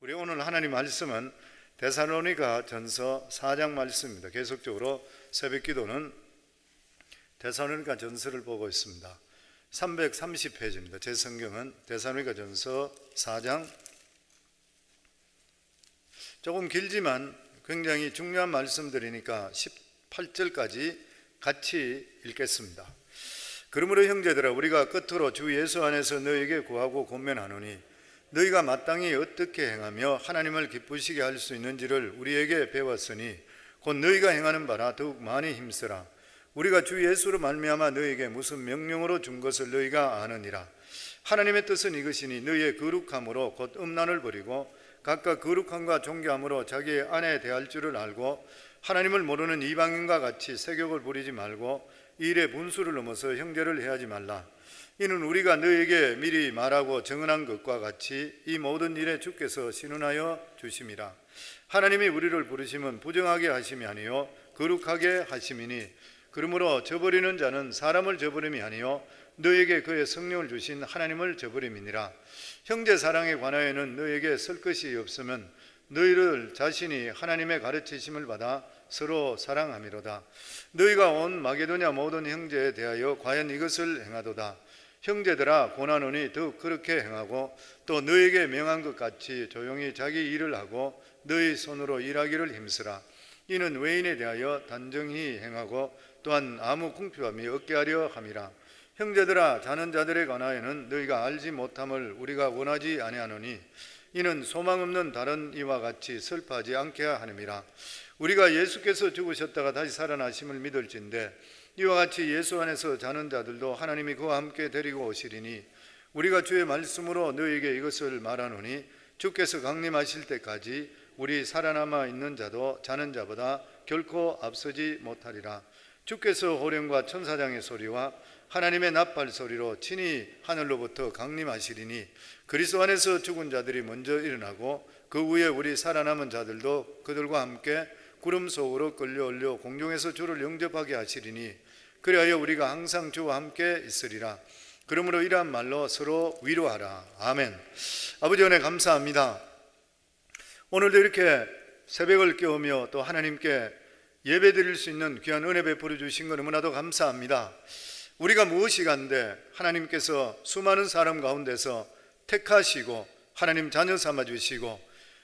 우리 오늘 하나님 말씀은 데살로니가 전서 4장 말씀입니다. 계속적으로 새벽 기도는 데살로니가 전서를 보고 있습니다. 330페이지입니다. 제 성경은 데살로니가 전서 4장, 조금 길지만 굉장히 중요한 말씀들이니까 18절까지 같이 읽겠습니다. 그러므로 형제들아, 우리가 끝으로 주 예수 안에서 너희에게 구하고 권면하노니 너희가 마땅히 어떻게 행하며 하나님을 기쁘시게 할 수 있는지를 우리에게 배웠으니 곧 너희가 행하는 바라 더욱 많이 힘쓰라. 우리가 주 예수로 말미암아 너희에게 무슨 명령으로 준 것을 너희가 아느니라. 하나님의 뜻은 이것이니 너희의 거룩함으로 곧 음란을 버리고 각각 거룩함과 존귀함으로 자기의 아내에 대할 줄을 알고 하나님을 모르는 이방인과 같이 세욕을 부리지 말고 이 일에 분수를 넘어서 형제를 해하지 말라. 이는 우리가 너희에게 미리 말하고 증언한 것과 같이 이 모든 일에 주께서 신원하여 주심이라. 하나님이 우리를 부르심은 부정하게 하심이 아니요 거룩하게 하심이니 그러므로 저버리는 자는 사람을 저버림이 아니요 너희에게 그의 성령을 주신 하나님을 저버림이니라. 형제 사랑에 관하여는 너희에게 쓸 것이 없으면 너희를 자신이 하나님의 가르치심을 받아 서로 사랑함이로다. 너희가 온 마게도냐 모든 형제에 대하여 과연 이것을 행하도다. 형제들아, 고난하노니 더욱 그렇게 행하고 또 너희에게 명한 것 같이 조용히 자기 일을 하고 너희 손으로 일하기를 힘쓰라. 이는 외인에 대하여 단정히 행하고 또한 아무 궁핍함이 없게 하려 함이라. 형제들아, 자는 자들에 관하여는 너희가 알지 못함을 우리가 원하지 아니하노니 이는 소망 없는 다른 이와 같이 슬퍼하지 않게 하느니라. 우리가 예수께서 죽으셨다가 다시 살아나심을 믿을진대 이와 같이 예수 안에서 자는 자들도 하나님이 그와 함께 데리고 오시리니 우리가 주의 말씀으로 너희에게 이것을 말하노니 주께서 강림하실 때까지 우리 살아남아 있는 자도 자는 자보다 결코 앞서지 못하리라. 주께서 호령과 천사장의 소리와 하나님의 나팔 소리로 친히 하늘로부터 강림하시리니 그리스도 안에서 죽은 자들이 먼저 일어나고 그 후에 우리 살아남은 자들도 그들과 함께 구름 속으로 끌려 올려 공중에서 주를 영접하게 하시리니 그리하여 우리가 항상 주와 함께 있으리라. 그러므로 이러한 말로 서로 위로하라. 아멘. 아버지 은혜 감사합니다. 오늘도 이렇게 새벽을 깨우며 또 하나님께 예배 드릴 수 있는 귀한 은혜 베풀어 주신 것 너무나도 감사합니다. 우리가 무엇이간데 하나님께서 수많은 사람 가운데서 택하시고 하나님 자녀 삼아 주시고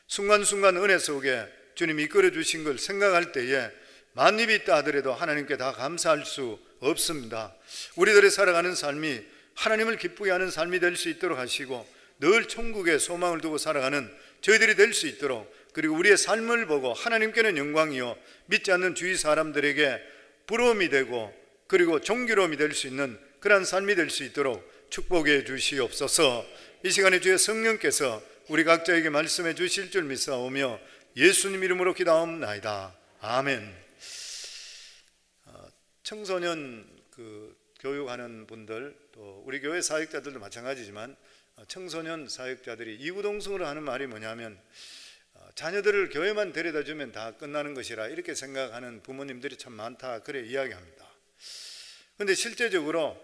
순간순간 은혜 속에 주님이 이끌어 주신 걸 생각할 때에 만입이 있다 하더라도 하나님께 다 감사할 수 없습니다. 우리들의 살아가는 삶이 하나님을 기쁘게 하는 삶이 될 수 있도록 하시고 늘 천국에 소망을 두고 살아가는 저희들이 될 수 있도록, 그리고 우리의 삶을 보고 하나님께는 영광이요 믿지 않는 주위 사람들에게 부러움이 되고 그리고 존귀로움이 될 수 있는 그러한 삶이 될 수 있도록 축복해 주시옵소서. 이 시간에 주의 성령께서 우리 각자에게 말씀해 주실 줄 믿사오며 예수님 이름으로 기도하옵나이다. 아멘. 청소년 교육하는 분들, 또 우리 교회 사역자들도 마찬가지지만 청소년 사역자들이 이구동성으로 하는 말이 뭐냐면 자녀들을 교회만 데려다 주면 다 끝나는 것이라 이렇게 생각하는 부모님들이 참 많다, 그래 이야기합니다. 그런데 실제적으로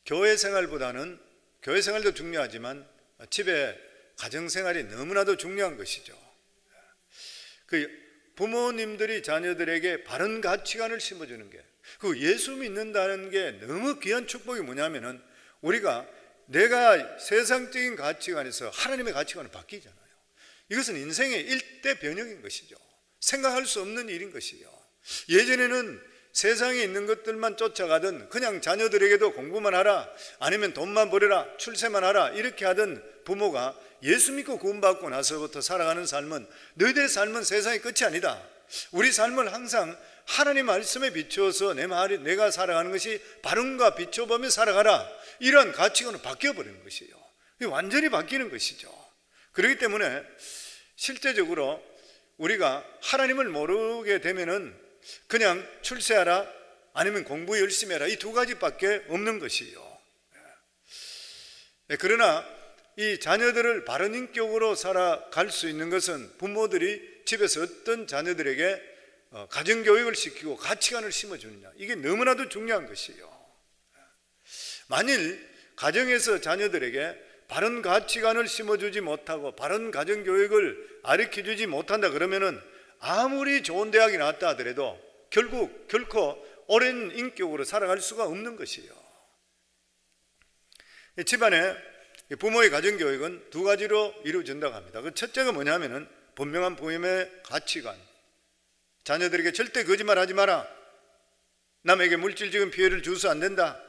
교회 생활보다는, 교회 생활도 중요하지만 집에 가정생활이 너무나도 중요한 것이죠. 부모님들이 자녀들에게 바른 가치관을 심어주는 게, 그 예수 믿는다는 게 너무 귀한 축복이 뭐냐면은 우리가 내가 세상적인 가치관에서 하나님의 가치관을 바뀌잖아요. 이것은 인생의 일대 변혁인 것이죠. 생각할 수 없는 일인 것이요. 예전에는 세상에 있는 것들만 쫓아가던, 그냥 자녀들에게도 공부만 하라, 아니면 돈만 벌여라, 출세만 하라 이렇게 하던 부모가 예수 믿고 구원받고 나서부터 살아가는 삶은, 너희들의 삶은 세상의 끝이 아니다. 우리 삶을 항상 하나님 말씀에 비추어서 내가 살아가는 것이 바른가 비춰보며 살아가라, 이런 가치관으로 바뀌어버리는 것이에요. 완전히 바뀌는 것이죠. 그렇기 때문에 실제적으로 우리가 하나님을 모르게 되면은 그냥 출세하라 아니면 공부 열심히 해라, 이 두 가지밖에 없는 것이에요. 그러나 이 자녀들을 바른 인격으로 살아갈 수 있는 것은 부모들이 집에서 어떤 자녀들에게 가정교육을 시키고 가치관을 심어주느냐, 이게 너무나도 중요한 것이에요. 만일 가정에서 자녀들에게 바른 가치관을 심어주지 못하고 바른 가정교육을 가르쳐주지 못한다 그러면은 아무리 좋은 대학이 나왔다 하더라도 결코 옳은 인격으로 살아갈 수가 없는 것이에요. 집안의 부모의 가정교육은 두 가지로 이루어진다고 합니다. 그 첫째가 뭐냐면은 분명한 부모의 가치관, 자녀들에게 절대 거짓말하지 마라, 남에게 물질적인 피해를 줘서 안 된다,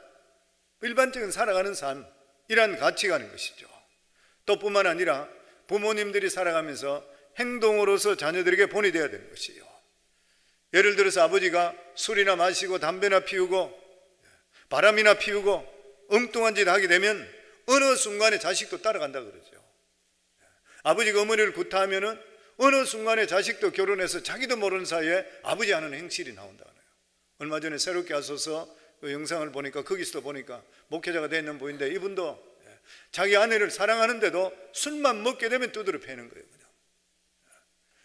일반적인 살아가는 삶, 이러한 가치관인 것이죠. 또 뿐만 아니라 부모님들이 살아가면서 행동으로서 자녀들에게 본이 되어야 되는 것이에요. 예를 들어서 아버지가 술이나 마시고 담배나 피우고 바람이나 피우고 엉뚱한 짓 하게 되면 어느 순간에 자식도 따라간다 그러죠. 아버지가 어머니를 구타하면은 어느 순간에 자식도 결혼해서 자기도 모르는 사이에 아버지 하는 행실이 나온다고요. 얼마 전에 새롭게 와서서 그 영상을 보니까 거기서도 보니까 목회자가 되어 있는 분인데 이분도 자기 아내를 사랑하는데도 술만 먹게 되면 두드려 패는 거예요. 그냥.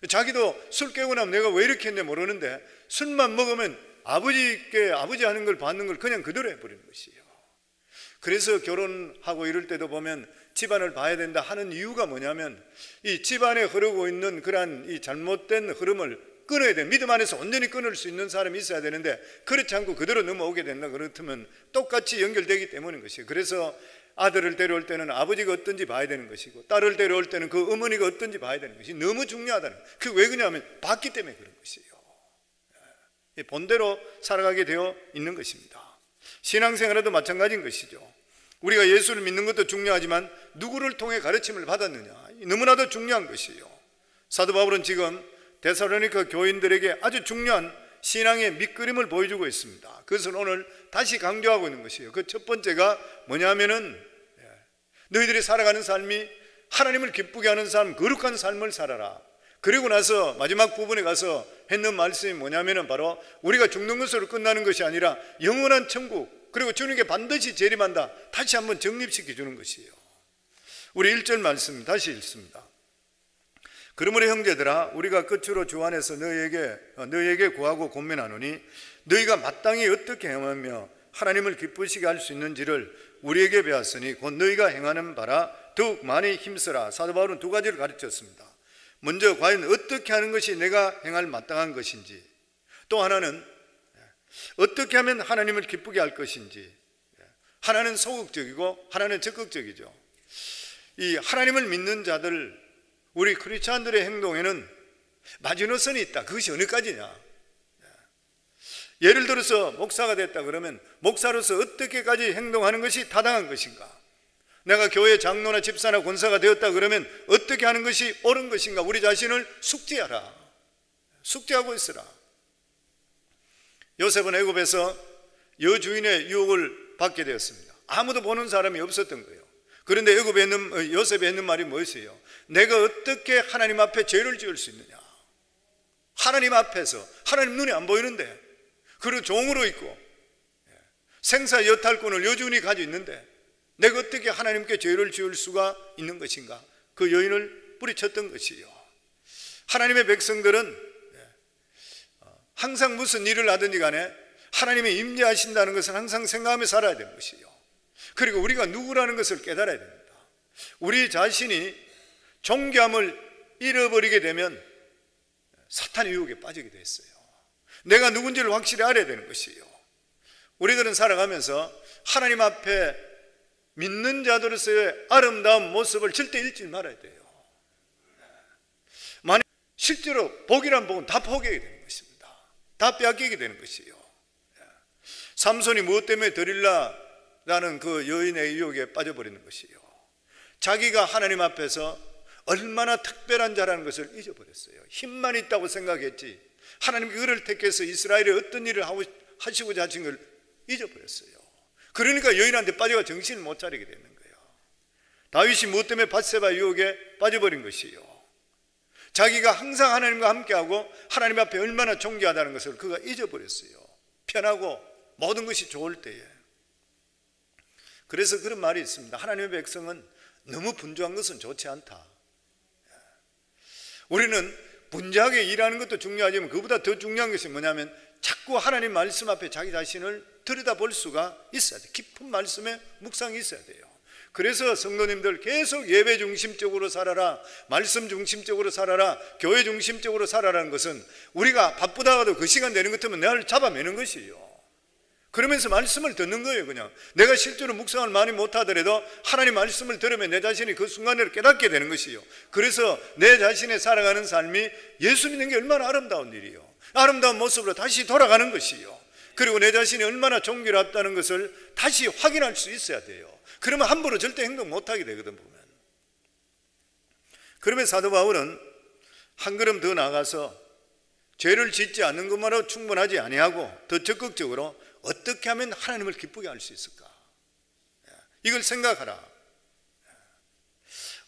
자기도 술 깨고 나면 내가 왜 이렇게 했는지 모르는데 술만 먹으면 아버지 하는 걸 받는 걸 그냥 그대로 해버리는 것이에요. 그래서 결혼하고 이럴 때도 보면 집안을 봐야 된다 하는 이유가 뭐냐면 이 집안에 흐르고 있는 그러한 이 잘못된 흐름을 끊어야 돼. 믿음 안에서 온전히 끊을 수 있는 사람이 있어야 되는데 그렇지 않고 그대로 넘어오게 된다 그렇다면 똑같이 연결되기 때문인 것이에요. 그래서 아들을 데려올 때는 아버지가 어떤지 봐야 되는 것이고 딸을 데려올 때는 그 어머니가 어떤지 봐야 되는 것이 너무 중요하다는 거예요. 그게 왜 그러냐면 봤기 때문에 그런 것이에요. 본대로 살아가게 되어 있는 것입니다. 신앙생활에도 마찬가지인 것이죠. 우리가 예수를 믿는 것도 중요하지만 누구를 통해 가르침을 받았느냐 너무나도 중요한 것이에요. 사도 바울은 지금 데살로니가 교인들에게 아주 중요한 신앙의 밑그림을 보여주고 있습니다. 그것을 오늘 다시 강조하고 있는 것이에요. 그 첫 번째가 뭐냐면은 너희들이 살아가는 삶이 하나님을 기쁘게 하는 삶, 거룩한 삶을 살아라. 그리고 나서 마지막 부분에 가서 했는 말씀이 뭐냐면은 바로 우리가 죽는 것으로 끝나는 것이 아니라 영원한 천국, 그리고 주님께 반드시 재림한다. 다시 한번 정립시켜 주는 것이에요. 우리 1절 말씀 다시 읽습니다. 그러므로 형제들아 우리가 끝으로 주 안에서 너희에게 구하고 권면하노니 너희가 마땅히 어떻게 행하며 하나님을 기쁘시게 할 수 있는지를 우리에게 배웠으니 곧 너희가 행하는 바라 더욱 많이 힘쓰라. 사도 바울은 두 가지를 가르쳤습니다. 먼저 과연 어떻게 하는 것이 내가 행할 마땅한 것인지, 또 하나는 어떻게 하면 하나님을 기쁘게 할 것인지. 하나는 소극적이고 하나는 적극적이죠. 이 하나님을 믿는 자들, 우리 크리스찬들의 행동에는 마지노선이 있다. 그것이 어느까지냐. 예를 들어서 목사가 됐다 그러면 목사로서 어떻게까지 행동하는 것이 타당한 것인가. 내가 교회 장로나 집사나 권사가 되었다 그러면 어떻게 하는 것이 옳은 것인가. 우리 자신을 숙지하라. 숙지하고 있으라. 요셉은 애굽에서 여주인의 유혹을 받게 되었습니다. 아무도 보는 사람이 없었던 거예요. 그런데 요셉이 했는 말이 무엇이에요? 내가 어떻게 하나님 앞에 죄를 지을 수 있느냐. 하나님 앞에서, 하나님 눈에 안 보이는데, 그리고 종으로 있고 생사 여탈권을 여주인이 가지고 있는데 내가 어떻게 하나님께 죄를 지을 수가 있는 것인가. 그 여인을 뿌리쳤던 것이요. 하나님의 백성들은 항상 무슨 일을 하든지 간에 하나님이 임재하신다는 것을 항상 생각하며 살아야 되는 것이요. 그리고 우리가 누구라는 것을 깨달아야 됩니다. 우리 자신이 존귀함을 잃어버리게 되면 사탄의 유혹에 빠지게 됐어요. 내가 누군지를 확실히 알아야 되는 것이에요. 우리들은 살아가면서 하나님 앞에 믿는 자들로서의 아름다운 모습을 절대 잃지 말아야 돼요. 만약 실제로 복이란 복은 다 포기하게 되는 것입니다. 다 빼앗기게 되는 것이에요. 삼손이 무엇 때문에 데릴라라는 그 여인의 유혹에 빠져버리는 것이에요. 자기가 하나님 앞에서 얼마나 특별한 자라는 것을 잊어버렸어요. 힘만 있다고 생각했지 하나님께 그를 택해서 이스라엘에 어떤 일을 하시고자 하신 걸 잊어버렸어요. 그러니까 여인한테 빠져가 정신을 못 차리게 되는 거예요. 다윗이 무엇 때문에 밧세바 유혹에 빠져버린 것이에요. 자기가 항상 하나님과 함께하고 하나님 앞에 얼마나 존귀하다는 것을 그가 잊어버렸어요. 편하고 모든 것이 좋을 때에. 그래서 그런 말이 있습니다. 하나님의 백성은 너무 분주한 것은 좋지 않다. 우리는 분주하게 일하는 것도 중요하지만 그보다 더 중요한 것이 뭐냐면 자꾸 하나님 말씀 앞에 자기 자신을 들여다볼 수가 있어야 돼요. 깊은 말씀에 묵상이 있어야 돼요. 그래서 성도님들 계속 예배 중심적으로 살아라, 말씀 중심적으로 살아라, 교회 중심적으로 살아라는 것은 우리가 바쁘다가도 그 시간 되는 것 같으면 내가 잡아매는 것이에요. 그러면서 말씀을 듣는 거예요. 그냥 내가 실제로 묵상을 많이 못하더라도 하나님 말씀을 들으면 내 자신이 그 순간에 깨닫게 되는 것이에요. 그래서 내 자신의 살아가는 삶이 예수 믿는 게 얼마나 아름다운 일이에요. 아름다운 모습으로 다시 돌아가는 것이에요. 그리고 내 자신이 얼마나 존귀롭다는 것을 다시 확인할 수 있어야 돼요. 그러면 함부로 절대 행동 못하게 되거든 보면. 그러면 사도 바울은 한 걸음 더 나가서 죄를 짓지 않는 것만으로 충분하지 아니하고 더 적극적으로 어떻게 하면 하나님을 기쁘게 할 수 있을까? 이걸 생각하라.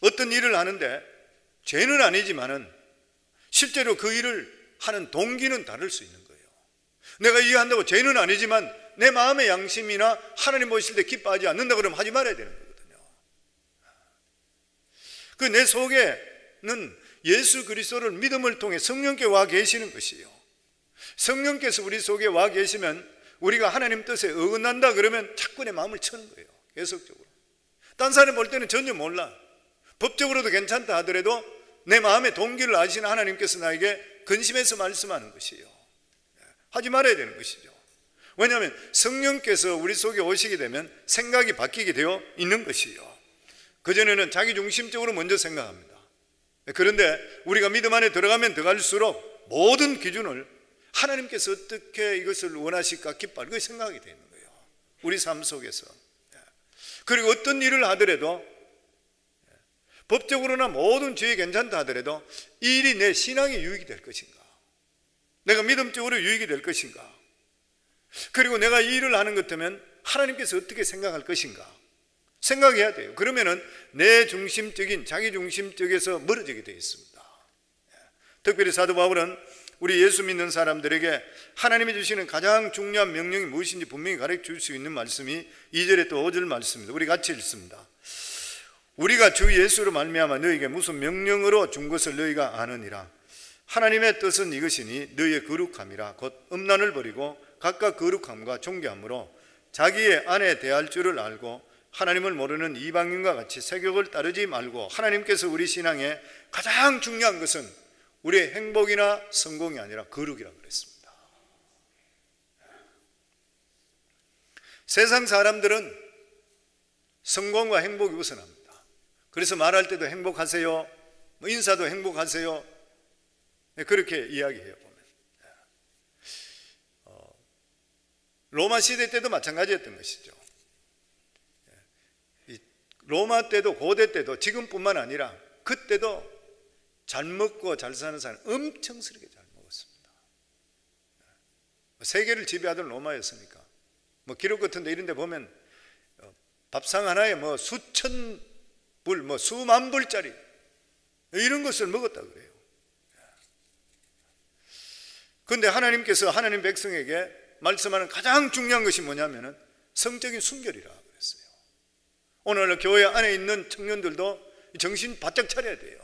어떤 일을 하는데 죄는 아니지만은 실제로 그 일을 하는 동기는 다를 수 있는 거예요. 내가 이해한다고 죄는 아니지만 내 마음의 양심이나 하나님 보실 때 기뻐하지 않는다 그러면 하지 말아야 되는 거거든요. 그 내 속에는 예수 그리스도를 믿음을 통해 성령께 와 계시는 것이에요. 성령께서 우리 속에 와 계시면 우리가 하나님 뜻에 어긋난다 그러면 자꾸 내 마음을 쳐는 거예요. 계속적으로. 딴 사람 볼 때는 전혀 몰라. 법적으로도 괜찮다 하더라도 내 마음의 동기를 아시는 하나님께서 나에게 근심해서 말씀하는 것이에요. 하지 말아야 되는 것이죠. 왜냐하면 성령께서 우리 속에 오시게 되면 생각이 바뀌게 되어 있는 것이에요. 그전에는 자기 중심적으로 먼저 생각합니다. 그런데 우리가 믿음 안에 들어가면 들어갈수록 모든 기준을 하나님께서 어떻게 이것을 원하실까 기뻐할 그 생각이 되는 거예요. 우리 삶 속에서. 그리고 어떤 일을 하더라도 법적으로나 모든 죄에 괜찮다 하더라도 이 일이 내 신앙에 유익이 될 것인가, 내가 믿음적으로 유익이 될 것인가, 그리고 내가 이 일을 하는 것 때문에 하나님께서 어떻게 생각할 것인가 생각해야 돼요. 그러면은 내 중심적인 자기 중심적에서 멀어지게 되어 있습니다. 특별히 사도 바울은 우리 예수 믿는 사람들에게 하나님이 주시는 가장 중요한 명령이 무엇인지 분명히 가르쳐 줄 수 있는 말씀이 2절에 또 5절 말씀입니다. 우리 같이 읽습니다. 우리가 주 예수로 말미암아 너희에게 무슨 명령으로 준 것을 너희가 아느니라. 하나님의 뜻은 이것이니 너희의 거룩함이라. 곧 음란을 버리고 각각 거룩함과 존귀함으로 자기의 아내 대할 줄을 알고 하나님을 모르는 이방인과 같이 세격을 따르지 말고. 하나님께서 우리 신앙에 가장 중요한 것은 우리의 행복이나 성공이 아니라 거룩이라고 그랬습니다. 세상 사람들은 성공과 행복이 우선합니다. 그래서 말할 때도 행복하세요, 인사도 행복하세요, 그렇게 이야기해요. 보면 로마 시대 때도 마찬가지였던 것이죠. 로마 때도 고대 때도 지금뿐만 아니라 그때도 잘 먹고 잘 사는 사람 엄청스럽게 잘 먹었습니다. 세계를 지배하던 로마였으니까 기록 같은 데 이런 데 보면 밥상 하나에 수천 불, 수만 불짜리 이런 것을 먹었다 그래요. 그런데 하나님께서 하나님 백성에게 말씀하는 가장 중요한 것이 뭐냐면은 성적인 순결이라 그랬어요. 오늘 교회 안에 있는 청년들도 정신 바짝 차려야 돼요.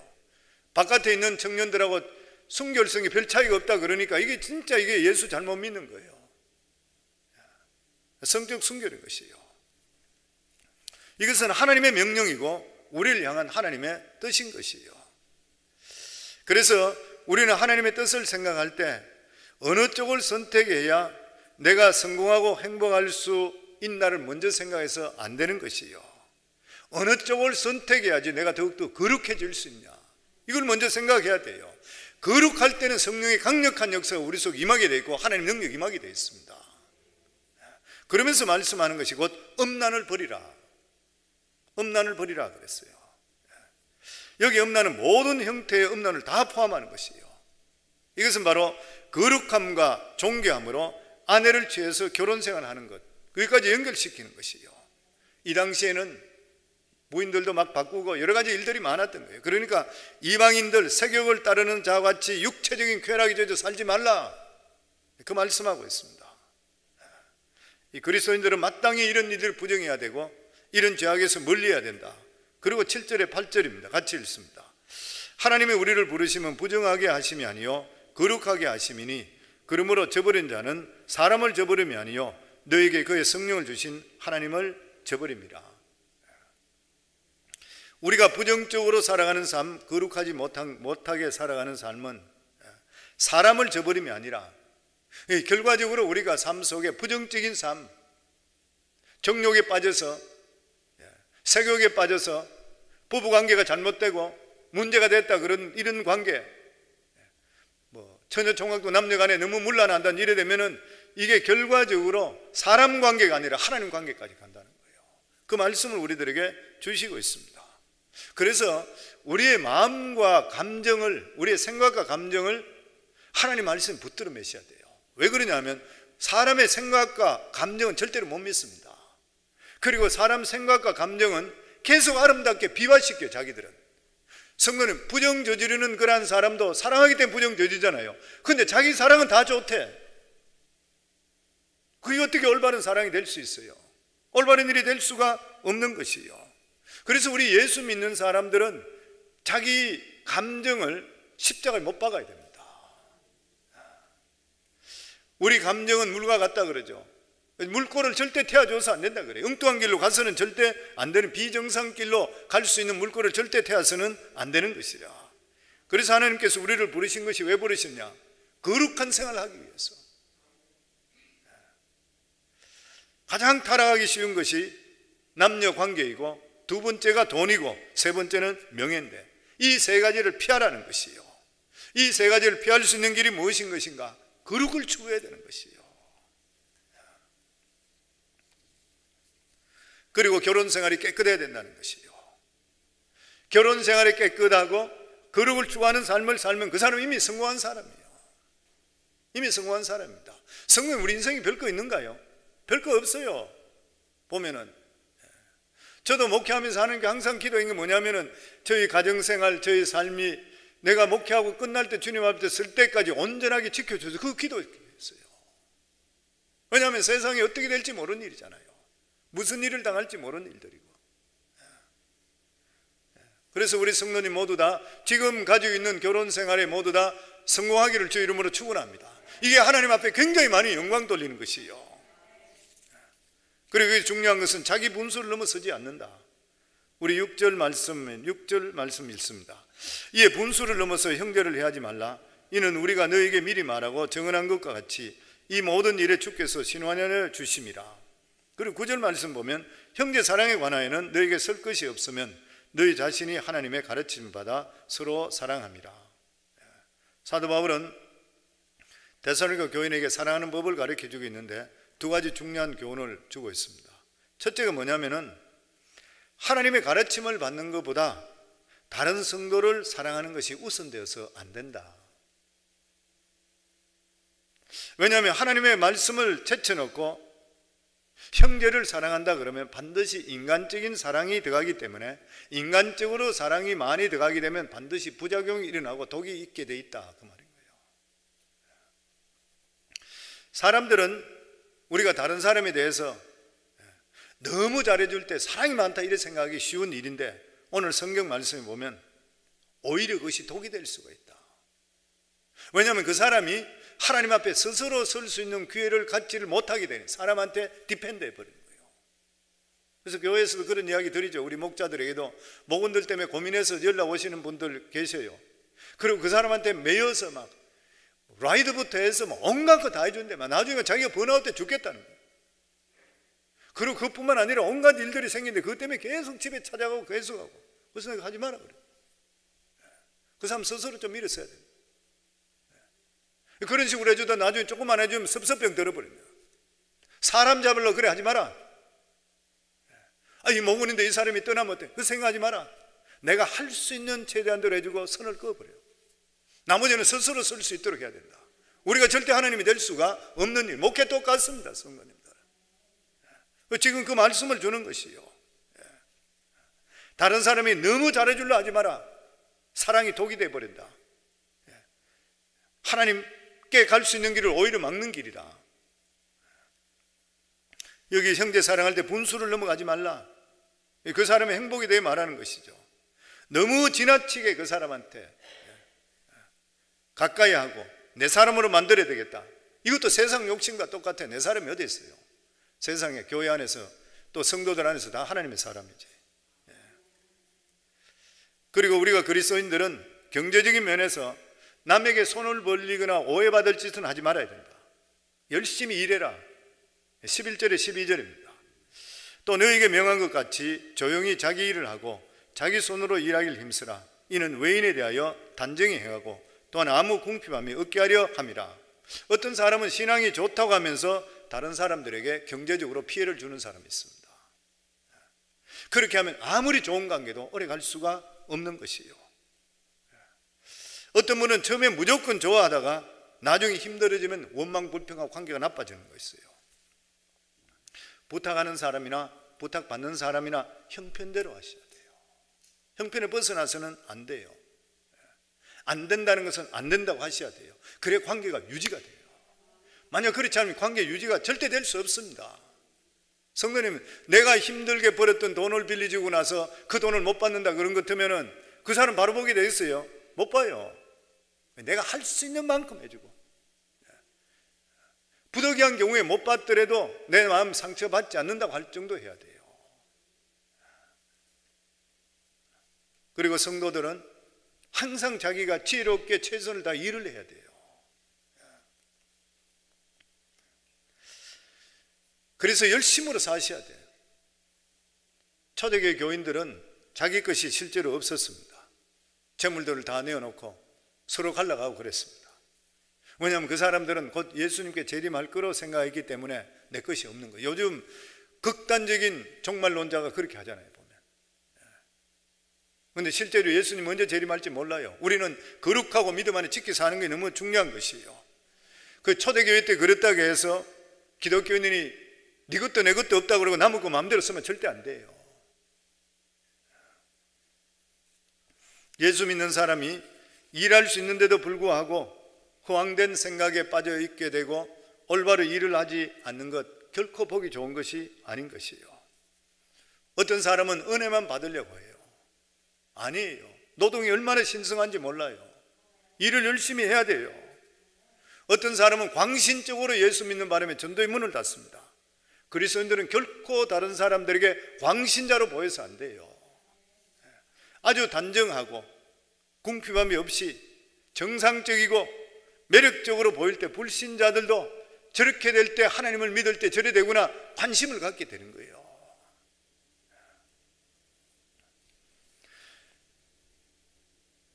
바깥에 있는 청년들하고 순결성이 별 차이가 없다 그러니까 이게 진짜 이게 예수 잘못 믿는 거예요. 성적 순결인 것이에요. 이것은 하나님의 명령이고 우리를 향한 하나님의 뜻인 것이에요. 그래서 우리는 하나님의 뜻을 생각할 때 어느 쪽을 선택해야 내가 성공하고 행복할 수 있나를 먼저 생각해서 안 되는 것이에요. 어느 쪽을 선택해야지 내가 더욱더 거룩해질 수 있냐, 이걸 먼저 생각해야 돼요. 거룩할 때는 성령의 강력한 역사가 우리 속에 임하게 되어 있고 하나님 능력이 임하게 되어 있습니다. 그러면서 말씀하는 것이 곧 음란을 버리라, 음란을 버리라 그랬어요. 여기 음란은 모든 형태의 음란을 다 포함하는 것이에요. 이것은 바로 거룩함과 존귀함으로 아내를 취해서 결혼생활을 하는 것, 거기까지 연결시키는 것이에요. 이 당시에는 부인들도 막 바꾸고 여러 가지 일들이 많았던 거예요. 그러니까 이방인들 세격을 따르는 자와 같이 육체적인 쾌락에 젖어 살지 말라, 그 말씀하고 있습니다. 이 그리스도인들은 마땅히 이런 일들을 부정해야 되고 이런 죄악에서 멀리해야 된다. 그리고 7절에 8절입니다. 같이 읽습니다. 하나님이 우리를 부르시면 부정하게 하심이 아니요 거룩하게 하심이니 그러므로 저버린 자는 사람을 저버림이 아니요 너에게 그의 성령을 주신 하나님을 저버림이라. 우리가 부정적으로 살아가는 삶, 거룩하지 못하게 살아가는 삶은 사람을 저버림이 아니라 결과적으로 우리가 삶 속에 부정적인 삶, 정욕에 빠져서, 색욕에 빠져서 부부관계가 잘못되고 문제가 됐다, 이런 관계, 처녀 총각도 남녀 간에 너무 문란한다, 이래 되면은 이게 결과적으로 사람 관계가 아니라 하나님 관계까지 간다는 거예요. 그 말씀을 우리들에게 주시고 있습니다. 그래서 우리의 마음과 감정을, 우리의 생각과 감정을 하나님 말씀에 붙들어 매셔야 돼요. 왜 그러냐면 사람의 생각과 감정은 절대로 못 믿습니다. 그리고 사람 생각과 감정은 계속 아름답게 비화시켜요. 자기들은. 성도는 부정 저지르는 그러한 사람도 사랑하기 때문에 부정 저지르잖아요. 근데 자기 사랑은 다 좋대. 그게 어떻게 올바른 사랑이 될 수 있어요? 올바른 일이 될 수가 없는 것이요. 그래서 우리 예수 믿는 사람들은 자기 감정을 십자가에 못 박아야 됩니다. 우리 감정은 물과 같다 그러죠. 물꼬를 절대 태워줘서 안 된다 그래요. 엉뚱한 길로 가서는 절대 안 되는, 비정상 길로 갈 수 있는 물꼬를 절대 태워서는 안 되는 것이라. 그래서 하나님께서 우리를 부르신 것이 왜 부르셨냐? 거룩한 생활을 하기 위해서. 가장 타락하기 쉬운 것이 남녀 관계이고, 두 번째가 돈이고, 세 번째는 명예인데, 이 세 가지를 피하라는 것이요. 이 세 가지를 피할 수 있는 길이 무엇인 것인가? 거룩을 추구해야 되는 것이요. 그리고 결혼 생활이 깨끗해야 된다는 것이요. 결혼 생활이 깨끗하고 거룩을 추구하는 삶을 살면 그 사람은 이미 성공한 사람이에요. 이미 성공한 사람입니다. 성공은 우리 인생이 별거 있는가요? 별거 없어요. 보면은. 저도 목회하면서 하는 게 항상 기도인 게 뭐냐면은, 저희 가정생활, 저희 삶이 내가 목회하고 끝날 때 주님 앞에 쓸 때까지 온전하게 지켜줘서 그 기도했어요. 왜냐하면 세상이 어떻게 될지 모르는 일이잖아요. 무슨 일을 당할지 모르는 일들이고. 그래서 우리 성도님 모두 다 지금 가지고 있는 결혼 생활에 모두 다 성공하기를 주 이름으로 축원합니다. 이게 하나님 앞에 굉장히 많이 영광 돌리는 것이요. 그리고 중요한 것은 자기 분수를 넘어서지 않는다. 우리 6절 말씀 읽습니다. 이에 분수를 넘어서 형제를 해하지 말라. 이는 우리가 너에게 미리 말하고 정언한 것과 같이 이 모든 일에 주께서 신원하여 주심이라. 그리고 9절 말씀 보면 형제 사랑에 관하여는 너에게 설 것이 없으면 너희 자신이 하나님의 가르침을 받아 서로 사랑함이라. 사도 바울은 데살로니가 교인에게 사랑하는 법을 가르쳐주고 있는데 두 가지 중요한 교훈을 주고 있습니다. 첫째가 뭐냐면은 하나님의 가르침을 받는 것보다 다른 성도를 사랑하는 것이 우선되어서 안 된다. 왜냐하면 하나님의 말씀을 제쳐놓고 형제를 사랑한다 그러면 반드시 인간적인 사랑이 들어가기 때문에, 인간적으로 사랑이 많이 들어가게 되면 반드시 부작용이 일어나고 독이 있게 돼 있다, 그 말인 거예요. 사람들은 우리가 다른 사람에 대해서 너무 잘해줄 때 사랑이 많다 이렇게 생각하기 쉬운 일인데, 오늘 성경 말씀에 보면 오히려 그것이 독이 될 수가 있다. 왜냐하면 그 사람이 하나님 앞에 스스로 설 수 있는 기회를 갖지를 못하게 되는, 사람한테 디펜드 해버리는 거예요. 그래서 교회에서도 그런 이야기 드리죠. 우리 목자들에게도 목원들 때문에 고민해서 연락 오시는 분들 계셔요. 그리고 그 사람한테 매여서 막 라이드부터 해서 막 온갖 거 다 해주는데 막 나중에 자기가 번아웃 때 죽겠다는 거예요. 그리고 그뿐만 아니라 온갖 일들이 생기는데 그것 때문에 계속 집에 찾아가고 계속 하고. 그래서 내가 하지 마라 그래. 그 사람 스스로 좀 일어서야 돼요. 그런 식으로 해주다 나중에 조금만 해주면 섭섭병 들어버립니다. 사람 잡으려고 그래 하지 마라. 이 목원인데 이 사람이 떠나면 어때? 그 생각하지 마라. 내가 할 수 있는 최대한 대로 해주고 선을 그어버려요. 나머지는 스스로 쓸 수 있도록 해야 된다. 우리가 절대 하나님이 될 수가 없는 일. 목회 똑같습니다, 성도님들. 지금 그 말씀을 주는 것이요. 다른 사람이 너무 잘해주려 하지 마라. 사랑이 독이 되어버린다. 하나님께 갈 수 있는 길을 오히려 막는 길이라. 여기 형제 사랑할 때 분수를 넘어가지 말라. 그 사람의 행복에 대해 말하는 것이죠. 너무 지나치게 그 사람한테 가까이 하고 내 사람으로 만들어야 되겠다. 이것도 세상 욕심과 똑같아요. 내 사람이 어디 있어요? 세상에, 교회 안에서 또 성도들 안에서 다 하나님의 사람이지. 그리고 우리가 그리스도인들은 경제적인 면에서 남에게 손을 벌리거나 오해받을 짓은 하지 말아야 된다. 열심히 일해라. 11절에 12절입니다. 또 너에게 명한 것 같이 조용히 자기 일을 하고 자기 손으로 일하길 힘쓰라. 이는 외인에 대하여 단정히 행하고 또한 아무 궁핍함이 없게 하려 함이라. 어떤 사람은 신앙이 좋다고 하면서 다른 사람들에게 경제적으로 피해를 주는 사람이 있습니다. 그렇게 하면 아무리 좋은 관계도 오래 갈 수가 없는 것이에요. 어떤 분은 처음에 무조건 좋아하다가 나중에 힘들어지면 원망불평하고 관계가 나빠지는 거 있어요. 부탁하는 사람이나 부탁받는 사람이나 형편대로 하셔야 돼요. 형편에 벗어나서는 안 돼요. 안 된다는 것은 안 된다고 하셔야 돼요. 그래야 관계가 유지가 돼요. 만약 그렇지 않으면 관계 유지가 절대 될 수 없습니다. 성도님, 내가 힘들게 벌었던 돈을 빌려주고 나서 그 돈을 못 받는다 그런 것 같으면 그 사람 바로 보게 되겠어요? 못 봐요. 내가 할 수 있는 만큼 해주고, 부득이한 경우에 못 받더라도 내 마음 상처받지 않는다고 할 정도 해야 돼요. 그리고 성도들은 항상 자기가 지혜롭게 최선을 다 일을 해야 돼요. 그래서 열심으로 사셔야 돼요. 초대교회 교인들은 자기 것이 실제로 없었습니다. 재물들을 다 내어놓고 서로 갈라가고 그랬습니다. 왜냐하면 그 사람들은 곧 예수님께 재림할 거로 생각했기 때문에 내 것이 없는 거예요. 요즘 극단적인 종말론자가 그렇게 하잖아요, 보면. 그런데 실제로 예수님 언제 재림할지 몰라요. 우리는 거룩하고 믿음 안에 지켜 사는 게 너무 중요한 것이에요. 그 초대교회 때 그랬다고 해서 기독교인이 네 것도 내 것도 없다고 그러고 남의 거 마음대로 쓰면 절대 안 돼요. 예수 믿는 사람이 일할 수 있는데도 불구하고 허황된 생각에 빠져 있게 되고 올바로 일을 하지 않는 것, 결코 보기 좋은 것이 아닌 것이에요. 어떤 사람은 은혜만 받으려고 해요. 아니에요. 노동이 얼마나 신성한지 몰라요. 일을 열심히 해야 돼요. 어떤 사람은 광신적으로 예수 믿는 바람에 전도의 문을 닫습니다. 그리스도인들은 결코 다른 사람들에게 광신자로 보여서 안 돼요. 아주 단정하고 궁핍함이 없이 정상적이고 매력적으로 보일 때 불신자들도 저렇게 될 때, 하나님을 믿을 때 저래 되구나 관심을 갖게 되는 거예요.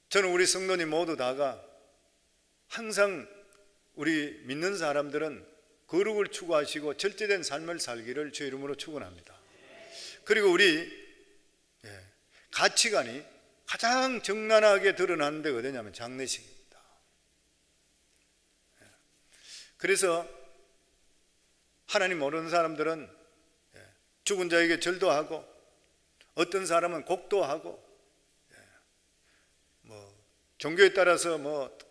저는 우리 성도님 모두 다가 항상 우리 믿는 사람들은 거룩을 추구하시고 절제된 삶을 살기를 주의 이름으로 축원합니다. 그리고 우리 가치관이 가장 적나라하게 드러나는 데가 어디냐면 장례식입니다. 그래서 하나님 모르는 사람들은 죽은 자에게 절도 하고, 어떤 사람은 곡도 하고, 종교에 따라서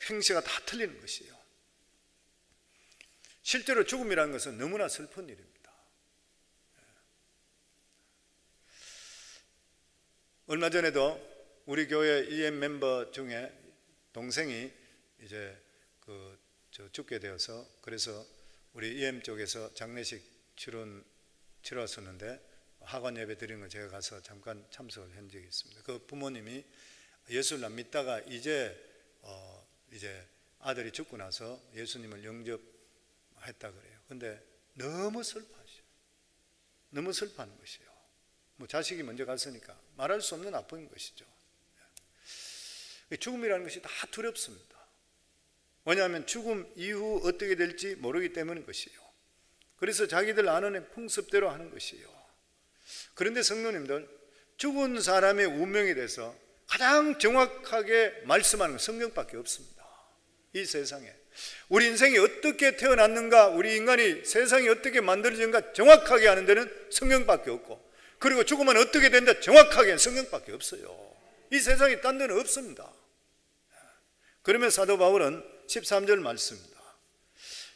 행시가 다 틀리는 것이에요. 실제로 죽음이라는 것은 너무나 슬픈 일입니다. 얼마 전에도 우리 교회 EM 멤버 중에 동생이 이제 죽게 되어서, 그래서 우리 EM 쪽에서 장례식 치렀었는데 하관 예배 드리는 거 제가 가서 잠깐 참석을 한 적이 있습니다. 그 부모님이 예수를 안 믿다가 이제 아들이 죽고 나서 예수님을 영접했다 그래요. 근데 너무 슬퍼하셔. 너무 슬퍼하는 것이에요. 자식이 먼저 갔으니까 말할 수 없는 아픔인 것이죠. 죽음이라는 것이 다 두렵습니다. 왜냐하면 죽음 이후 어떻게 될지 모르기 때문인 것이에요. 그래서 자기들 아는 풍습대로 하는 것이에요. 그런데 성도님들, 죽은 사람의 운명에 대해서 가장 정확하게 말씀하는 건 성경밖에 없습니다. 이 세상에 우리 인생이 어떻게 태어났는가, 우리 인간이 세상이 어떻게 만들어진가 정확하게 아는 데는 성경밖에 없고, 그리고 죽으면 어떻게 된다 정확하게 성경밖에 없어요. 이 세상에 딴 데는 없습니다. 그러면 사도 바울은 13절 말씀입니다.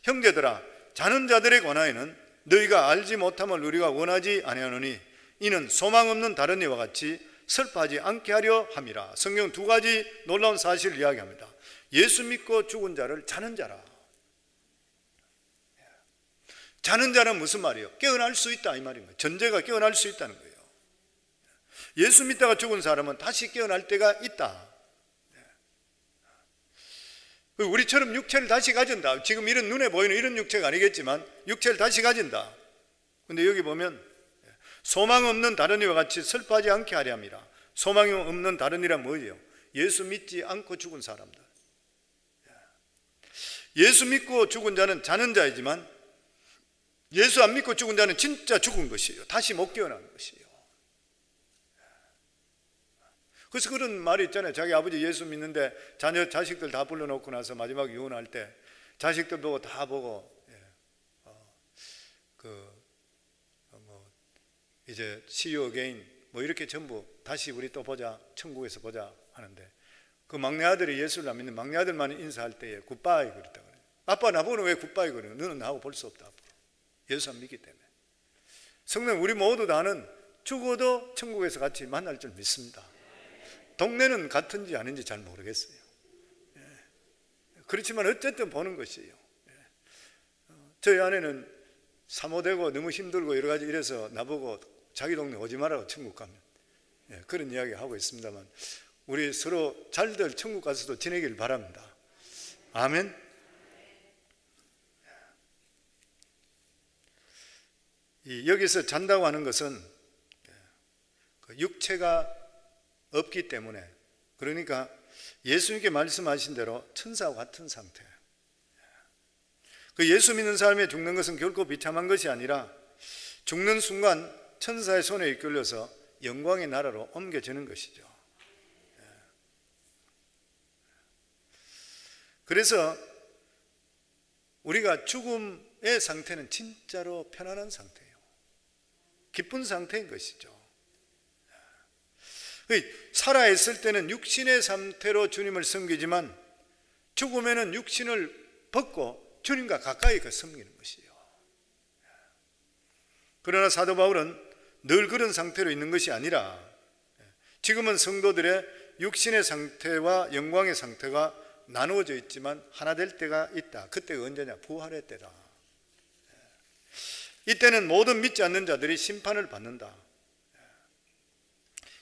형제들아, 자는 자들에 관하여는 너희가 알지 못함을 우리가 원하지 아니하노니 이는 소망 없는 다른 이와 같이 슬퍼하지 않게 하려 함이라. 성경 두 가지 놀라운 사실을 이야기합니다. 예수 믿고 죽은 자를 자는 자라. 자는 자는 무슨 말이에요? 깨어날 수 있다 이 말인 거예요. 전제가 깨어날 수 있다는 거예요. 예수 믿다가 죽은 사람은 다시 깨어날 때가 있다. 우리처럼 육체를 다시 가진다. 지금 이런 눈에 보이는 이런 육체가 아니겠지만 육체를 다시 가진다. 근데 여기 보면 소망 없는 다른 이와 같이 슬퍼하지 않게 하려 함이라. 소망이 없는 다른 이란 뭐예요? 예수 믿지 않고 죽은 사람들. 예수 믿고 죽은 자는 자는 자이지만 예수 안 믿고 죽은 자는 진짜 죽은 것이에요. 다시 못 깨어나는 것이에요. 그래서 그런 말이 있잖아요. 자기 아버지 예수 믿는데 자식들 다 불러놓고 나서 마지막 유언할 때 자식들 보고 다 보고 이제 See you again 뭐 이렇게 전부 다시 우리 또 보자, 천국에서 보자 하는데 그 막내 아들이 예수를 안 믿는 막내 아들만 인사할 때에 굿바이 그랬다 그래요. 아빠 나보고는 왜 굿바이 그래요? 너는 나하고 볼 수 없다 앞으로. 예수 안 믿기 때문에. 성도님, 우리 모두 다는 죽어도 천국에서 같이 만날 줄 믿습니다. 동네는 같은지 아닌지 잘 모르겠어요. 그렇지만 어쨌든 보는 것이에요. 저희 아내는 사모되고 너무 힘들고 여러 가지 이래서 나보고 자기 동네 오지 말라고 천국 가면 그런 이야기 하고 있습니다만 우리 서로 잘들 천국 가서도 지내길 바랍니다. 아멘. 여기서 잔다고 하는 것은 육체가 없기 때문에, 그러니까 예수님께 말씀하신 대로 천사와 같은 상태. 그 예수 믿는 사람이 죽는 것은 결코 비참한 것이 아니라 죽는 순간 천사의 손에 이끌려서 영광의 나라로 옮겨지는 것이죠. 그래서 우리가 죽음의 상태는 진짜로 편안한 상태예요. 기쁜 상태인 것이죠. 살아있을 때는 육신의 상태로 주님을 섬기지만 죽음에는 육신을 벗고 주님과 가까이 섬기는 것이에요. 그러나 사도 바울은 늘 그런 상태로 있는 것이 아니라 지금은 성도들의 육신의 상태와 영광의 상태가 나누어져 있지만 하나 될 때가 있다. 그때가 언제냐? 부활의 때다. 이때는 모든 믿지 않는 자들이 심판을 받는다.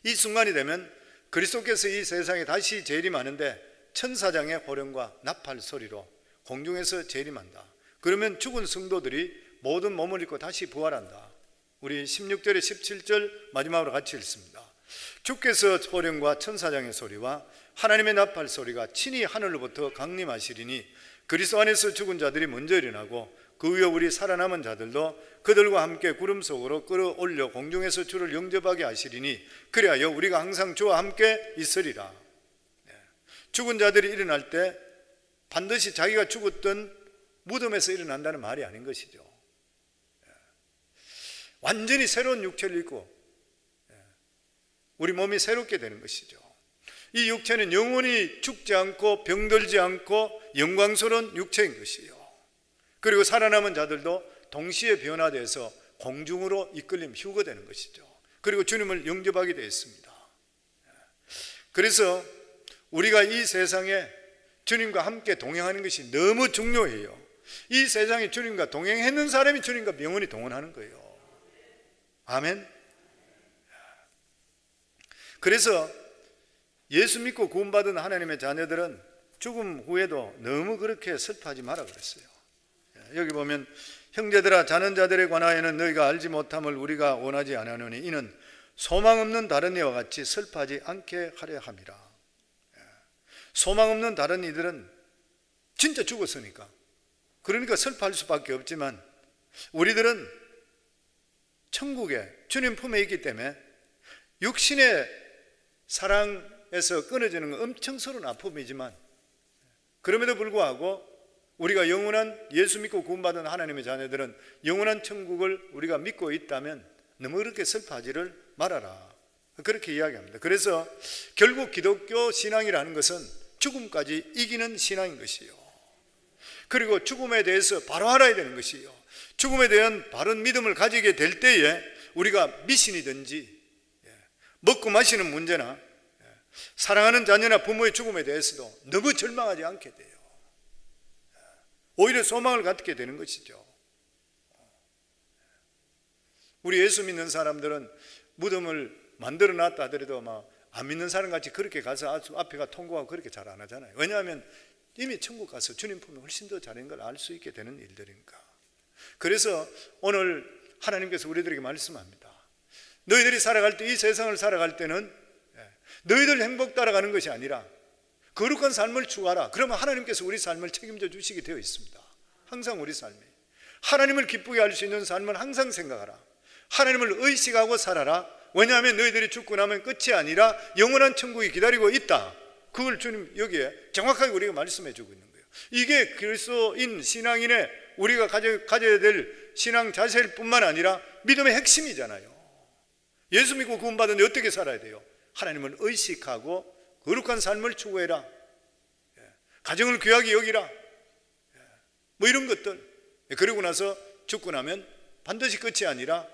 이 순간이 되면 그리스도께서 이 세상에 다시 재림하는데 천사장의 호령과 나팔 소리로 공중에서 재림한다. 그러면 죽은 성도들이 모든 몸을 입고 다시 부활한다. 우리 16절에 17절 마지막으로 같이 읽습니다. 주께서 호령과 천사장의 소리와 하나님의 나팔 소리가 친히 하늘로부터 강림하시리니 그리스도 안에서 죽은 자들이 먼저 일어나고 그 위에 우리 살아남은 자들도 그들과 함께 구름 속으로 끌어올려 공중에서 주를 영접하게 하시리니 그리하여 우리가 항상 주와 함께 있으리라. 죽은 자들이 일어날 때 반드시 자기가 죽었던 무덤에서 일어난다는 말이 아닌 것이죠. 완전히 새로운 육체를 입고 우리 몸이 새롭게 되는 것이죠. 이 육체는 영원히 죽지 않고 병들지 않고 영광스러운 육체인 것이에요. 그리고 살아남은 자들도 동시에 변화돼서 공중으로 이끌림 휴거되는 것이죠. 그리고 주님을 영접하게 되어 있습니다. 그래서 우리가 이 세상에 주님과 함께 동행하는 것이 너무 중요해요. 이 세상에 주님과 동행했는 사람이 주님과 영원히 동행하는 거예요. 아멘. 그래서 예수 믿고 구원받은 하나님의 자녀들은 죽음 후에도 너무 그렇게 슬퍼하지 마라 그랬어요. 여기 보면 형제들아 자는 자들에 관하여는 너희가 알지 못함을 우리가 원하지 아니하노니 이는 소망 없는 다른 이와 같이 슬퍼하지 않게 하려 함이라. 소망 없는 다른 이들은 진짜 죽었으니까 그러니까 슬퍼할 수밖에 없지만 우리들은 천국에 주님 품에 있기 때문에 육신의 사랑에서 끊어지는 건 엄청 서러운 아픔이지만 그럼에도 불구하고 우리가 영원한 예수 믿고 구원받은 하나님의 자녀들은 영원한 천국을 우리가 믿고 있다면 너무 그렇게 슬퍼하지를 말아라. 그렇게 이야기합니다. 그래서 결국 기독교 신앙이라는 것은 죽음까지 이기는 신앙인 것이요. 그리고 죽음에 대해서 바로 알아야 되는 것이요. 죽음에 대한 바른 믿음을 가지게 될 때에 우리가 미신이든지 먹고 마시는 문제나 사랑하는 자녀나 부모의 죽음에 대해서도 너무 절망하지 않게 돼요. 오히려 소망을 갖게 되는 것이죠. 우리 예수 믿는 사람들은 무덤을 만들어 놨다 하더라도 막 안 믿는 사람 같이 그렇게 가서 앞에가 통곡하고 그렇게 잘 안 하잖아요. 왜냐하면 이미 천국 가서 주님 품에 훨씬 더 잘한 걸 알 수 있게 되는 일들이니까. 그래서 오늘 하나님께서 우리들에게 말씀합니다. 너희들이 살아갈 때, 이 세상을 살아갈 때는 너희들 행복 따라가는 것이 아니라 거룩한 삶을 추구하라. 그러면 하나님께서 우리 삶을 책임져 주시게 되어 있습니다. 항상 우리 삶에 하나님을 기쁘게 할 수 있는 삶을 항상 생각하라. 하나님을 의식하고 살아라. 왜냐하면 너희들이 죽고 나면 끝이 아니라 영원한 천국이 기다리고 있다. 그걸 주님 여기에 정확하게 우리가 말씀해 주고 있는 거예요. 이게 그리스도인 신앙인의 우리가 가져야 될 신앙 자세일 뿐만 아니라 믿음의 핵심이잖아요. 예수 믿고 구원받은데 어떻게 살아야 돼요? 하나님을 의식하고 거룩한 삶을 추구해라. 가정을 귀하게 여기라. 뭐 이런 것들. 그러고 나서 죽고 나면 반드시 끝이 아니라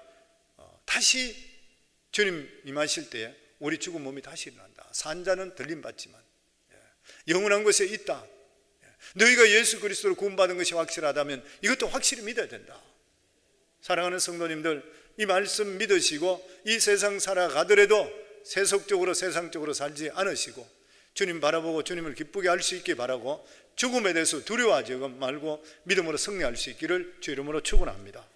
다시 주님 임하실 때에 우리 죽은 몸이 다시 일어난다. 산자는 들림받지만 영원한 곳에 있다. 너희가 예수 그리스도로 구원받은 것이 확실하다면 이것도 확실히 믿어야 된다. 사랑하는 성도님들, 이 말씀 믿으시고 이 세상 살아가더라도 세속적으로 세상적으로 살지 않으시고 주님 바라보고 주님을 기쁘게 할 수 있게 바라고 죽음에 대해서 두려워하지 말고 믿음으로 승리할 수 있기를 주 이름으로 축원합니다.